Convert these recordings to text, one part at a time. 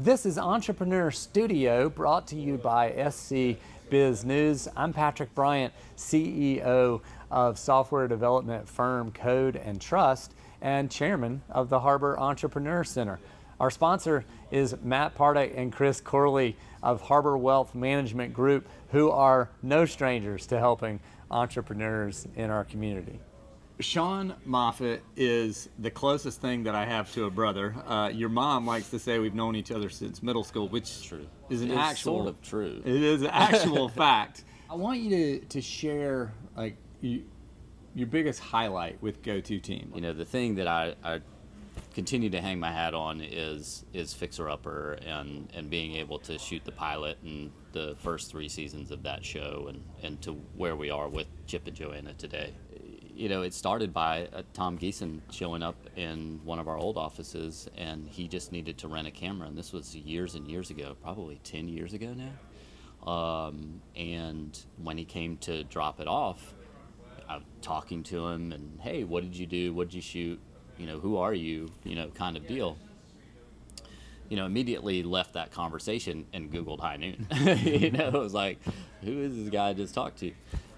This is Entrepreneur Studio, brought to you by SC Biz News. I'm Patrick Bryant, CEO of software development firm Code and Trust and chairman of the Harbor Entrepreneur Center. Our sponsor is Matt Pardek and Chris Corley of Harbor Wealth Management Group, who are no strangers to helping entrepreneurs in our community. Shawn Moffatt is the closest thing that I have to a brother. Your mom likes to say we've known each other since middle school, which is an actual sort of true. It is an actual fact. I want you to share like your biggest highlight with Go-To Team. You know, the thing that I continue to hang my hat on is Fixer Upper and being able to shoot the pilot and the first 3 seasons of that show and to where we are with Chip and Joanna today. You know, it started by Tom Geeson showing up in one of our old offices, and he just needed to rent a camera, and this was years and years ago, probably 10 years ago now. And when he came to drop it off, I'm talking to him, and hey, what did you do? What did you shoot? You know, who are you? You know, kind of deal. You know, immediately left that conversation and Googled High Noon. You know, it was like, who is this guy I just talked to?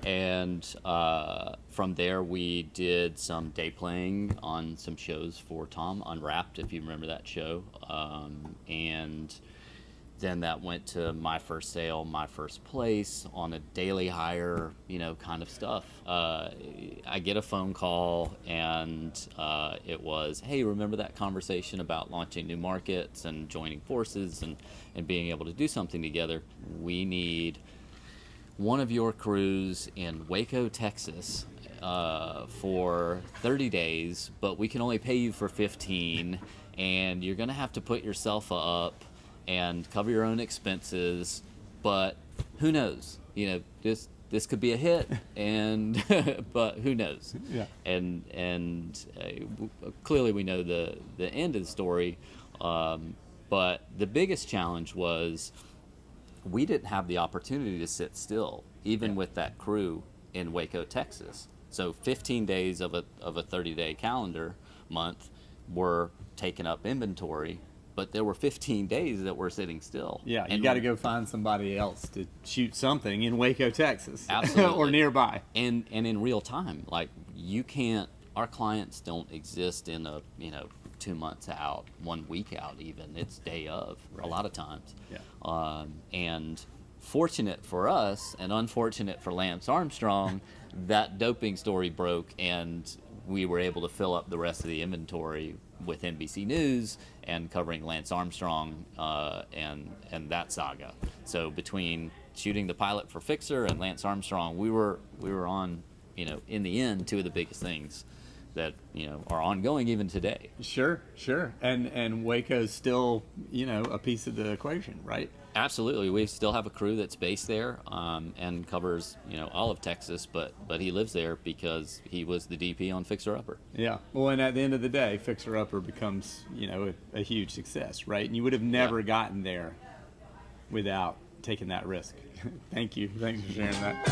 And from there, we did some day playing on some shows for Tom, Unwrapped, if you remember that show. And then that went to My First Sale, My First Place, on a daily hire, you know, kind of stuff. I get a phone call, and it was, hey, remember that conversation about launching new markets and joining forces and being able to do something together? We need one of your crews in Waco, Texas, for 30 days, but we can only pay you for 15, and you're going to have to put yourself up and cover your own expenses, but who knows? You know, this could be a hit, and but who knows? Yeah. And clearly we know the end of the story, but the biggest challenge was we didn't have the opportunity to sit still, even with that crew in Waco, Texas. So 15 days of a 30-day calendar month were taking up inventory, but there were 15 days that were sitting still. Yeah, you got to go find somebody else to shoot something in Waco, Texas. Absolutely. Or nearby. And in real time. Like, you can't, our clients don't exist in a, 2 months out, 1 week out even. It's day of, a lot of times. Yeah. And fortunate for us and unfortunate for Lance Armstrong, that doping story broke, and we were able to fill up the rest of the inventory with NBC News and covering Lance Armstrong and that saga. So between shooting the pilot for Fixer and Lance Armstrong, we were on, in the end, 2 of the biggest things that are ongoing even today. Sure. And Waco's still, a piece of the equation, right? Absolutely. We still have a crew that's based there and covers, all of Texas, but he lives there because he was the DP on Fixer Upper. Yeah. Well, and at the end of the day, Fixer Upper becomes, a huge success, right? And you would have never gotten there without taking that risk. Thank you. Thanks for sharing that.